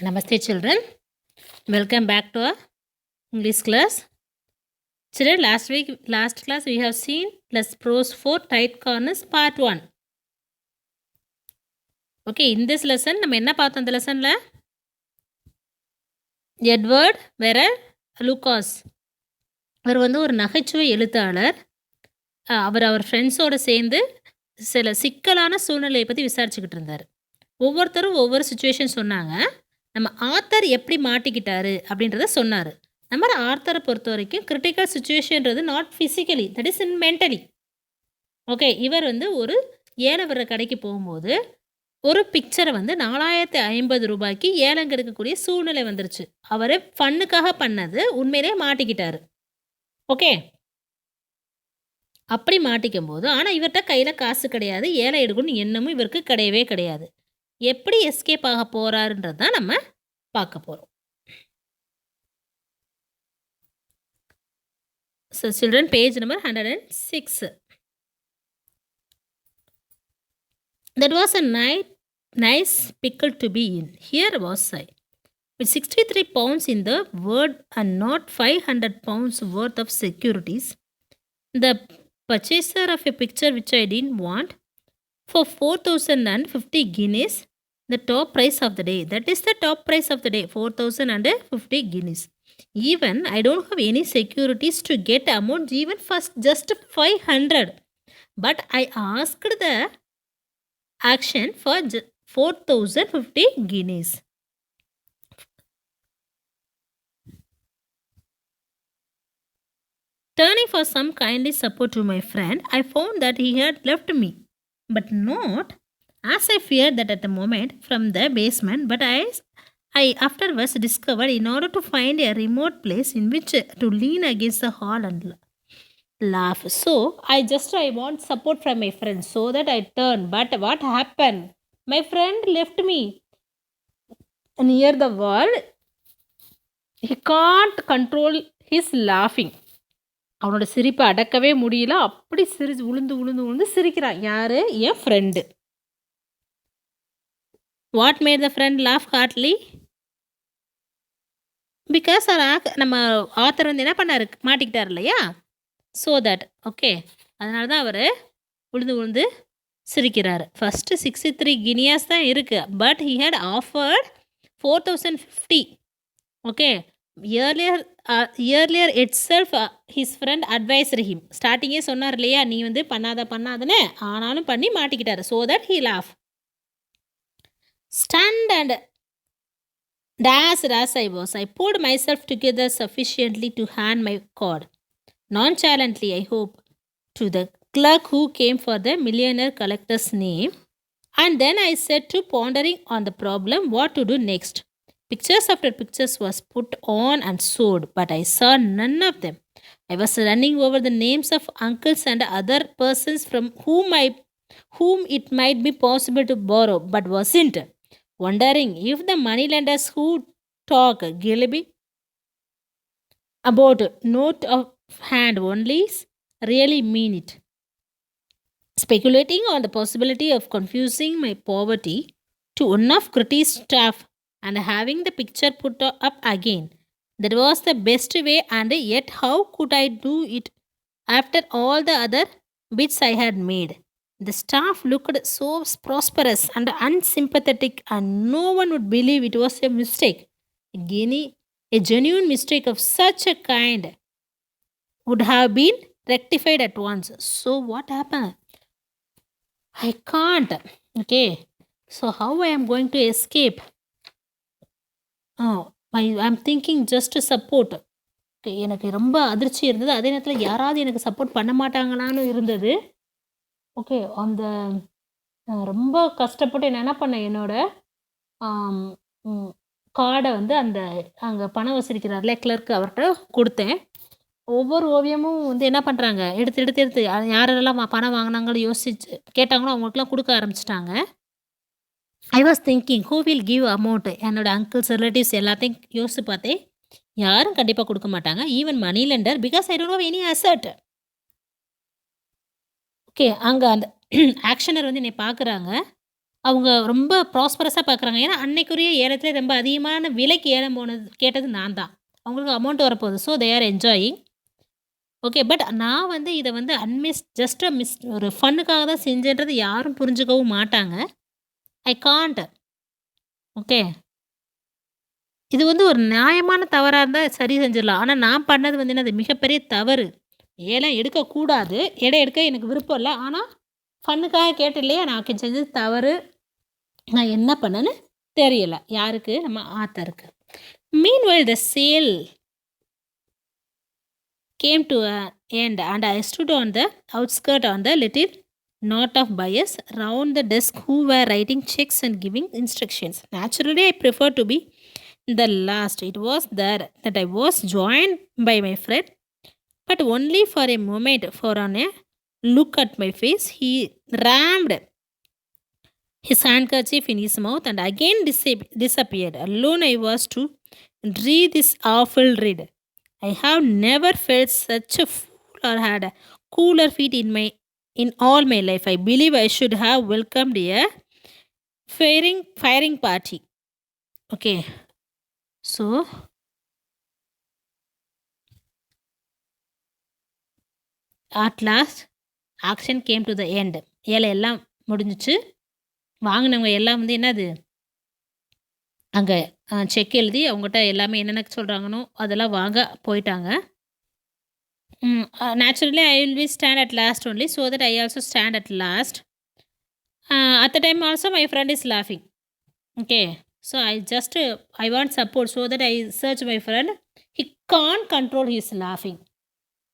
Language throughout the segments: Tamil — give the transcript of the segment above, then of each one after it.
Namaste children. Welcome back to our English class. Children, last class we have seen plus prose 4 tight corners part 1. Okay, in this lesson நம்ம என்ன பார்த்தோம் இந்த லெசனில் எட்வர்ட் வெரல் லூகாஸ் அவர் வந்து ஒரு நகைச்சுவை எழுத்தாளர். அவர் ஃப்ரெண்ட்ஸோடு சேர்ந்து சில சிக்கலான சூழ்நிலையை பற்றி விசாரிச்சுக்கிட்டு இருந்தார். ஒவ்வொருத்தரும் ஒவ்வொரு சுச்சுவேஷன் சொன்னாங்க. நம்ம ஆத்தர் எப்படி மாட்டிக்கிட்டாரு அப்படின்றத சொன்னார். நம்ம ஆத்தரை பொறுத்த வரைக்கும் கிரிட்டிக்கல் சுச்சுவேஷன்றது not physically, that is in mentally. Okay, இவர் வந்து ஒரு ஏலம் வர்ற கடைக்கு போகும்போது ஒரு பிக்சரை வந்து 4050 ரூபாய்க்கு ஏலம் கெடுக்கக்கூடிய சூழ்நிலை வந்துருச்சு. அவர் ஃபன்னுக்காக பண்ணது உண்மையிலே மாட்டிக்கிட்டாரு. ஓகே, அப்படி மாட்டிக்கும் போது ஆனால் இவர்கிட்ட கையில் காசு கிடையாது, ஏலம் எடுக்கணும்னு எண்ணமும் இவருக்கு கிடையவே கிடையாது. எப்படி எஸ்கேப் ஆக போகிறாருன்றது தான் நம்ம பார்க்க போகிறோம். So children, page number 106. That was a nice pickle to be in. Here was I, with 63 pounds in the world and not 500 pounds worth of securities, the purchaser of a picture which I didn't want for 4,050 guineas, the top price of the day. That is the top price of the day, 4,050 guineas. Even I don't have any securities to get amount even first just 500. But I asked the action for 4,050 guineas. Turning for some kindly support to my friend, I found that he had left me, but not as I feared that at the moment from the basement, but I afterwards discovered in order to find a remote place in which to lean against the hall and laugh. So I want support from my friend, so that I turned. But what happened? My friend left me near the wall. He can't control his laughing. அவனோட சிரிப்பை அடக்கவே முடியல. அப்படி உளுந்து சிரிக்கிறான். யார்? என் friend. What made the friend laugh hardly? Because நம்ம ஆத்தர் வந்து என்ன பண்ணார்? மாட்டிக்கிட்டார் இல்லையா? ஸோ தட் ஓகே, அதனால தான் அவர் உளுந்து சிரிக்கிறார். ஃபஸ்ட்டு 63 guineas தான் இருக்குது. But he had offered 4,050. Okay, earlier itself his friend advised him. ஸ்டார்டிங்கே சொன்னார் இல்லையா, நீ வந்து பண்ணாதன்னு, ஆனாலும் பண்ணி மாட்டிக்கிட்டார். So that he laugh. Stunned and dazzled as I was, I pulled myself together sufficiently to hand my card, nonchalantly I hope, to the clerk who came for the millionaire collector's name, and then I set to pondering on the problem what to do next. Pictures after pictures was put on and sold, but I saw none of them. I was running over the names of uncles and other persons from whom it might be possible to borrow, but wasn't. Wondering if the moneylenders who talk glibly about note of hand only really mean it. Speculating on the possibility of confusing my poverty to one of Critty's staff and having the picture put up again. That was the best way, and yet how could I do it after all the other bits I had made? The staff looked so prosperous and unsympathetic, and no one would believe it was a mistake. A genuine mistake of such a kind would have been rectified at once. So what happened? I can't. Okay, so how I am going to escape? I'm thinking just to support. Okay, எனக்கு ரொம்ப அதிர்ச்சி இருந்தது. அதே நேரத்தில் யாராவது எனக்கு சப்போர்ட் பண்ண மாட்டாங்களான்னு இருந்தது. ஓகே, அந்த ரொம்ப கஷ்டப்பட்டு என்ன பண்ணேன், என்னோடய கார்டை வந்து அந்த அங்கே பணம் வசூலிக்கிறார்ல கிளர்க்கு, அவர்கிட்ட கொடுத்தேன். ஒவ்வொரு ஓவியமும் வந்து என்ன பண்ணுறாங்க, எடுத்து யாரெல்லாம் பணம் வாங்கினாங்கன்னு யோசிச்சு கேட்டாங்களோ அவங்களுக்குலாம் கொடுக்க ஆரம்பிச்சிட்டாங்க. I was thinking who will give amount. என்னோடய அங்கிள்ஸ் ரிலேட்டிவ்ஸ் எல்லாத்தையும் யோசிச்சு பார்த்தேன். யாரும் கண்டிப்பாக கொடுக்க மாட்டாங்க. Even money lender, because I don't have any asset. Okay, அங்கே அந்த ஆக்ஷனர் வந்து என்னை பார்க்குறாங்க. அவங்க ரொம்ப ப்ராஸ்பரஸா பார்க்குறாங்க. ஏன்னா, அன்னைக்குரிய ஏலத்திலே ரொம்ப அதிகமான விலைக்கு ஏலம் கேட்டது நான் தான். அவங்களுக்கு அமௌண்ட் வரப்போகுது. So they are enjoying. Okay. But நான் வந்து இத வந்து ஜஸ்ட் ஒரு ஃபன்னுக்காக தான் செஞ்சேன்றது யாரும் புரிஞ்சுக்கவும் மாட்டாங்க. I can't. ஓகே. இது வந்து ஒரு நியாயமான தவறா இருந்தா சரி செஞ்சிடலாம். ஆனா நான் பண்ணது வந்து என்னது மிகப்பெரிய தவறு. ஏலம் எடுக்கக்கூடாது. எடுக்க எனக்கு விருப்பம் இல்ல. ஆனா ஃபன்னுக்காக கேட்டேன் இல்லையா? நான் செஞ்சது தவறு. நான் என்ன பண்ணேன்னு தெரியல. யாருக்கு? நம்ம ஆத்தருக்கு. Meanwhile, the sale came to an end and I stood on the outskirt on the little knot of buyers round the desk who were writing checks and giving instructions. Naturally, I prefer to be the last. It was there that I was joined by my friend, but only for a moment. For on a look at my face, he rammed his handkerchief in his mouth and again disappeared. Alone I was to read this awful read. I have never felt such a fool or had a cooler feet in all my life. I believe I should have welcomed a firing party. Okay. So at last action came to the end. எல்லாம் முடிஞ்சிச்சு. வாங்கினவங்க எல்லாம் வந்து என்னது அங்கே செக் எழுதி அவங்ககிட்ட எல்லாமே என்னென்ன சொல்கிறாங்கன்னோ அதெல்லாம் வாங்க போயிட்டாங்க. Naturally, I will be stand at last only, so that I also stand at last. At the time also my friend is laughing. Okay. So I want support, so that I search my friend. He can't control his laughing.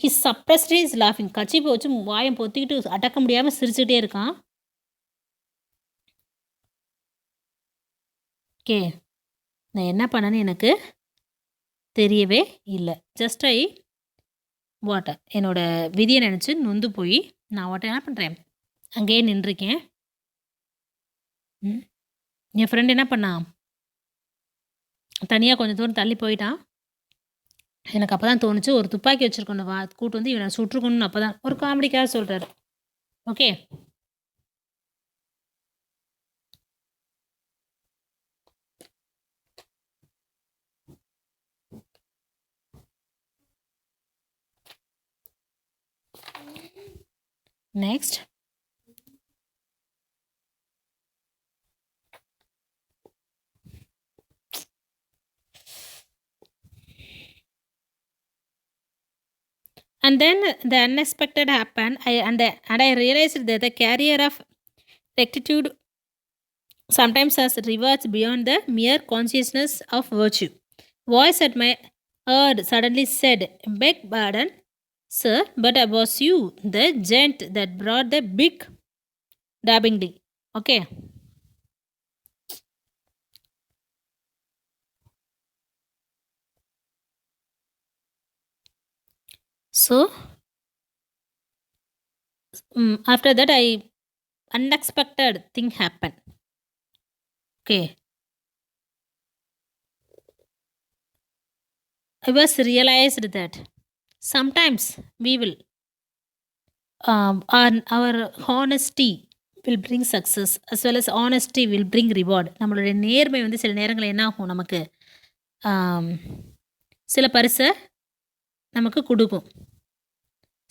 He suppressed his laughing. கட்சி போச்சு வாயம் பொத்திக்கிட்டு அடக்க முடியாமல் சிரிச்சுட்டே இருக்கான். ஓகே. நான் என்ன பண்ணேன்னு எனக்கு தெரியவே இல்லை. ஜஸ்ட் என்னோட விதியை நினச்சி நொந்து போய் நான் என்ன பண்ணுறேன், அங்கேயே நின்றுருக்கேன். என் ஃப்ரெண்ட் என்ன பண்ணான், தனியாக கொஞ்சம் தூரம் தள்ளி போயிட்டான். எனக்கு அப்போ தான் தோணுச்சு, ஒரு துப்பாக்கி வச்சுருக்கணும் கூட்டு வந்து இவனை சுட்டுருக்கணும்னு அப்போ தான் ஒரு காமெடிக்காக சொல்கிறாரு. Okay. Next. And then the unexpected happened. I realized that the carrier of rectitude sometimes has rewards beyond the mere consciousness of virtue. Voice at my ear suddenly said, "Beg pardon, sir, but I was you, the gent that brought the big dabbing day." Okay. So, after that, unexpected thing happened. Okay. I was realized that sometimes we will, our honesty will bring success, as well as honesty will bring reward. நம்மளுடைய நேர்மை வந்து சில நேரங்கள் என்ன ஆகும், நமக்கு சில பரிசை நமக்கு கொடுக்கும்.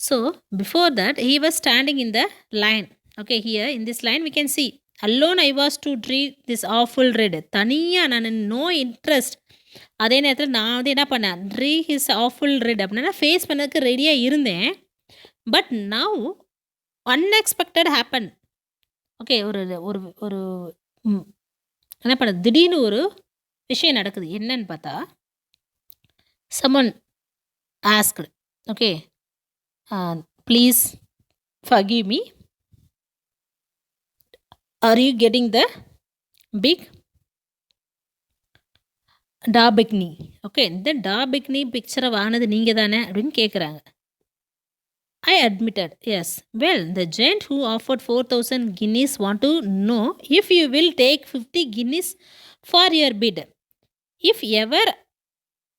So before that he was standing in the line. Okay, here in this line we can see, alone I was to read this awful read. தனியாக நான் no interest. அதே நேரத்தில் நான் வந்து என்ன பண்ணேன், his awful read அப்படின்னா ஃபேஸ் பண்ணதுக்கு ரெடியாக இருந்தேன். But now unexpected happen. Okay. ஒரு ஒரு ஒரு என்ன பண்ண, திடீர்னு ஒரு விஷயம் நடக்குது. என்னன்னு பார்த்தா, someone asked, okay, please forgive me, are you getting the big டாபிக்னி? ஓகே. இந்த டாபிக்னி பிக்சரை வாங்கினது நீங்கள் தானே அப்படின்னு கேட்குறாங்க. I admitted, yes. Well, the gent who offered 4,000 guineas want to know if you will take 50 guineas for your bid. If ever.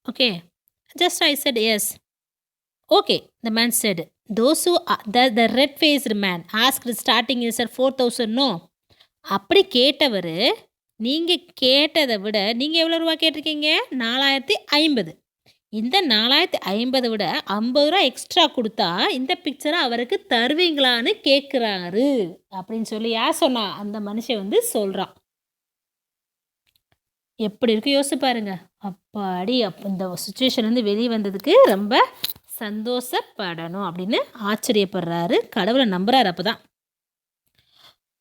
Okay. Just I said yes. Okay, the man said. Those who, the red-faced man asked, starting is at 4,000, no. அப்படி கேட்டவர் நீங்கள் கேட்டதை விட நீங்கள் எவ்வளோ ரூபா கேட்டிருக்கீங்க? 4050. இந்த 4050 விட 50 ரூபா எக்ஸ்ட்ரா கொடுத்தா இந்த பிக்சரை அவருக்கு தருவீங்களான்னு கேட்குறாரு அப்படின்னு சொல்லி யார் சொன்னா? அந்த மனுஷன் வந்து சொல்கிறான். எப்படி இருக்கு யோசிச்சு பாருங்க. அப்பாடி இந்த சுச்சுவேஷன் வந்து வெளியே வந்ததுக்கு ரொம்ப சந்தோஷப்படணும் அப்படின்னு ஆச்சரியப்படுறாரு. கடவுளை நம்புறாரு. அப்போ தான்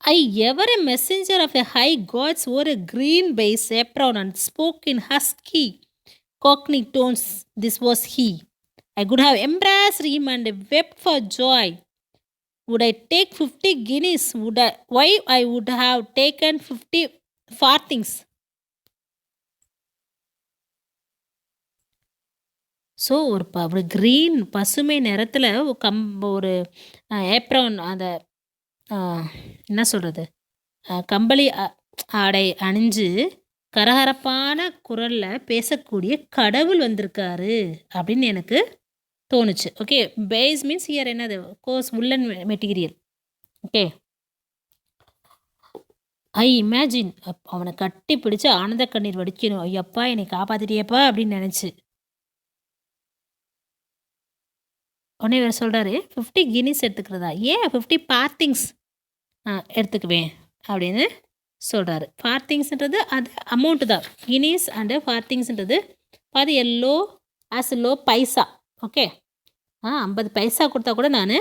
I ever a messenger of a high gods wore a green base apron and spoke in husky cockney tones. This was he. I could have embraced him and wept for joy. Would I take 50 guineas? Why I would have taken 50 farthings. So ஒரு க்ரீன் பசுமை நிறத்தில் ஒரு ஏப்ரான் அந்த என்ன சொல்கிறது கம்பளி ஆடை அணிஞ்சு கரகரப்பான குரலில் பேசக்கூடிய கடவுள் வந்திருக்காரு அப்படின்னு எனக்கு தோணுச்சு. ஓகே, பேஸ் மீன்ஸ் ஹியர் என்னது? கோர்ஸ் உல்லன் மெட்டீரியல். ஓகே, ஐ இமேஜின் அவனை கட்டி பிடிச்சி ஆனந்த கண்ணீர் வடிக்கணும். ஐயப்பா என்னை காப்பாற்றிட்டியப்பா அப்படின்னு நினச்சி. உடனே இவர் சொல்கிறாரு 50 கினிஸ் எடுத்துக்கிறதா? ஏன் 50 பார்த்திங்ஸ் எடுத்துக்குவேன் அப்படின்னு சொல்கிறாரு. பார்த்திங்ஸ்ன்றது அது அமௌண்ட்டு தான். கினிஸ் அண்டு பார்த்திங்ஸ்ன்றது பாதி எல்லோ ஆஸ் லோ பைசா. ஓகே, 50 பைசா கொடுத்தா கூட நான்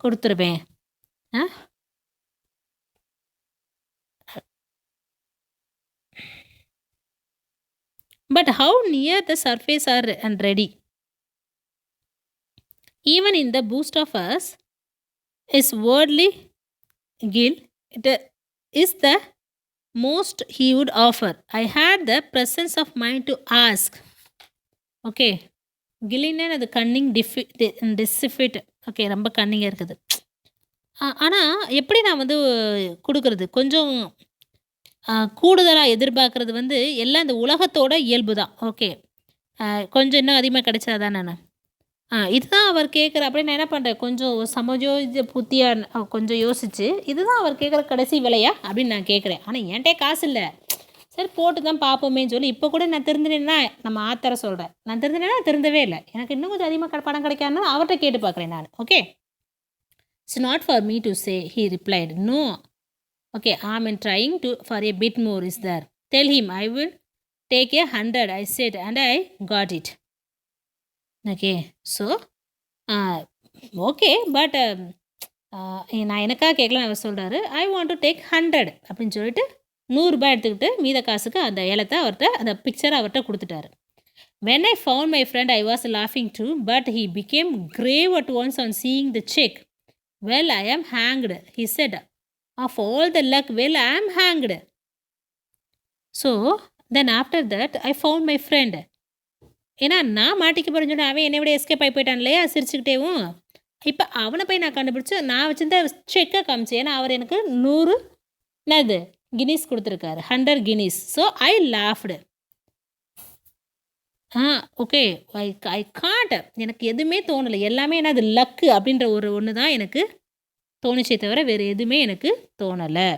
கொடுத்துருவேன். But how near the surface are and ready even in the boost of us is worldly guilt, it is the most he would offer. I had the presence of mind to ask. Okay, கில்லின்னு அது கன்னிங் டிசிஃபிட். ஓகே, ரொம்ப கன்னிங்காக இருக்குது. ஆனால் எப்படி நான் வந்து கொடுக்குறது? கொஞ்சம் கூடுதலாக எதிர்பார்க்குறது வந்து எல்லாம் இந்த உலகத்தோட இயல்பு தான். ஓகே, கொஞ்சம் இன்னும் அதிகமாக கிடைச்சாதான் நான் இதுதான் அவர் கேட்குற அப்படின்னு நான் என்ன பண்ணுறேன், கொஞ்சம் சமஜோஜ புத்தியாக கொஞ்சம் யோசிச்சு இதுதான் அவர் கேட்குற கடைசி விலையா அப்படின்னு நான் கேட்குறேன். ஆனால் என்கிட்ட காசு இல்லை, சரி போட்டு தான் பார்ப்போமேன்னு சொல்லி இப்போ கூட நான் திருந்தினேன்னா நம்ம ஆத்தரை சொல்கிறேன். நான் திருந்தினேன்னா திருந்தவே இல்லை, எனக்கு இன்னும் கொஞ்சம் அதிகமாக பணம் கிடைக்காதுன்னு அவர்கிட்ட கேட்டு பார்க்குறேன் நான். Okay, it's not for me to say, he replied. No. Okay, I am trying to for a bit more is there. Tell him I will take a 100 I set and I got it. Okay, so okay, but நான் எனக்காக கேட்கலாம். அவர் சொல்கிறாரு ஐ வாண்ட் டு டேக் 100 அப்படின்னு சொல்லிட்டு 100 ரூபாய் எடுத்துக்கிட்டு மீத காசுக்கு அந்த ஏலத்தை அவர்கிட்ட அந்த பிக்சரை அவர்கிட்ட கொடுத்துட்டாரு. When I found my friend I was லாஃபிங் too, but he became grave at once on seeing the cheque. Well I am hanged, he said. Of all the luck, well I am hanged. So then after that I found my friend. ஏன்னா நான் மாட்டிக்க போகிறேன்னு சொன்னால் அவன் என்னை விட எஸ்கேப் ஆகி போயிட்டான் இல்லையா சிரிச்சுக்கிட்டேவும். இப்போ அவனை போய் நான் கண்டுபிடிச்சி நான் வச்சுருந்த செக்கை காமிச்சேன். ஏன்னா அவர் எனக்கு 100 என்னது கினிஸ் கொடுத்துருக்காரு, 100 guineas. So I laughed. Okay, I can't. எனக்கு எதுவுமே தோணலை, எல்லாமே என்னது லக்கு அப்படின்ற ஒன்று தான் எனக்கு தோணுச்சே தவிர வேறு எதுவுமே எனக்கு தோணலை.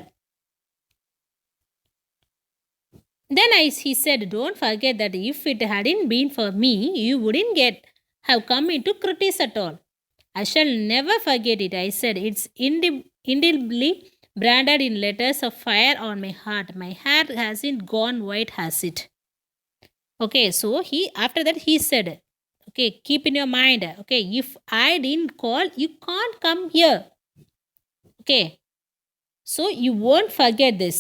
Then he said, don't forget that if it hadn't been for me, you wouldn't have come into critics at all. I shall never forget it, I said. It's indelibly branded in letters of fire on my heart. My hair hasn't gone white, has it? Okay, so after that he said, okay, keep in your mind, okay, if I didn't call, you can't come here. Okay, so you won't forget this.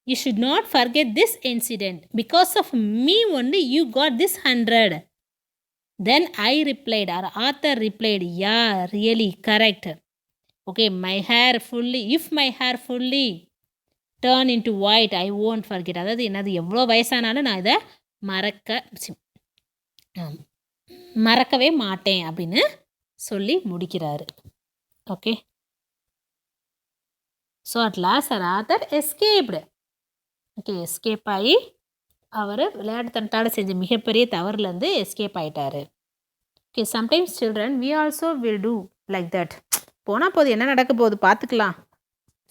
You should not forget this incident. Because of me only you got this 100. Then I replied, or Arthur replied, yeah, really correct. Okay, if my hair fully turn into white, I won't forget. அதாவது என்னது, எவ்வளோ வயசானாலும் நான் இதை மறக்கவே மாட்டேன் அப்படின்னு சொல்லி முடிக்கிறாரு. Okay, so at last Arthur escaped. Okay, escape ஆகி அவர் விளையாட்டுத்தனத்தால் செஞ்ச மிகப்பெரிய தவறுலேருந்து எஸ்கேப் ஆகிட்டார். Okay, sometimes children we also will do like that. போனால் போது என்ன நடக்க போகுது பார்த்துக்கலாம்.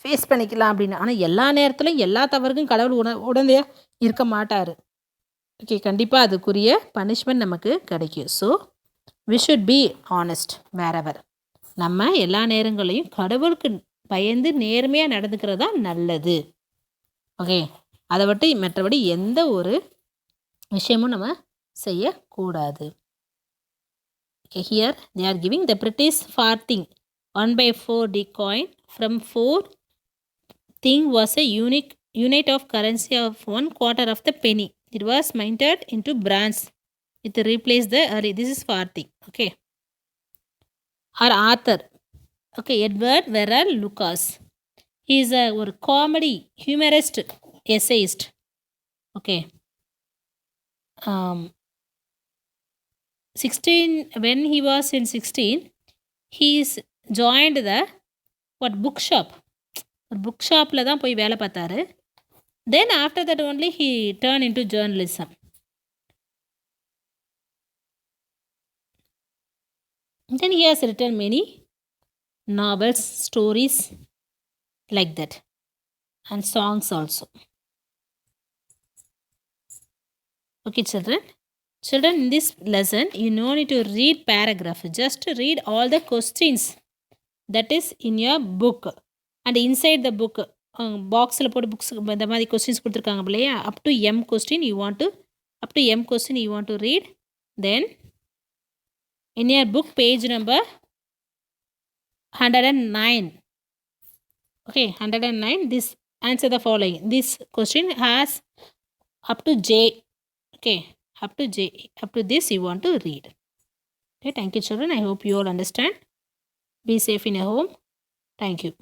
ஃபேஸ் பண்ணிக்கலாம் அப்படின்னு. ஆனால் எல்லா நேரத்துலையும் எல்லா தவறுக்கும் கடவுள் உடந்தையாக இருக்க மாட்டார். ஓகே, கண்டிப்பாக அதுக்குரிய பனிஷ்மெண்ட் நமக்கு கிடைக்கும். So we should be honest wherever. நம்ம எல்லா நேரங்களையும் கடவுளுக்கு பயந்து நேர்மையாக நடந்துக்கிறது தான் நல்லது. ஓகே, அதை விட்டு மற்றபடி எந்த ஒரு விஷயமும் நம்ம செய்யக்கூடாது. Okay, here they are giving the British farthing 1/4 D coin from 4 thing was a unique unit of currency of 1/4 of the penny. It was minted into bronze. It replaced the early. This is farthing. Okay. Our author, okay, Edward Verrall Lucas. He is a comedy humorist essayist. Okay. 16 when he was in 16, he is joined the bookshop. ஒரு புக் ஷாப்பில் தான் போய் வேலை பார்த்தாரு. தென் after that only he turned into journalism. Then he has written many novels, stories like that, and songs also. Okay, children, in this lesson you no need to read paragraph, just read all the questions that is in your book. And inside the book பாக்ஸில் போட்டு புக்ஸ் இந்த மாதிரி கொஸ்டின்ஸ் கொடுத்துருக்காங்க இல்லையா, up to M question you want to read. Then in your book page number 109, okay, 109, this answer the following. This question has up to J. Okay, up to this you want to read. Okay, thank you children. I hope you all understand. Be safe in your home. Thank you.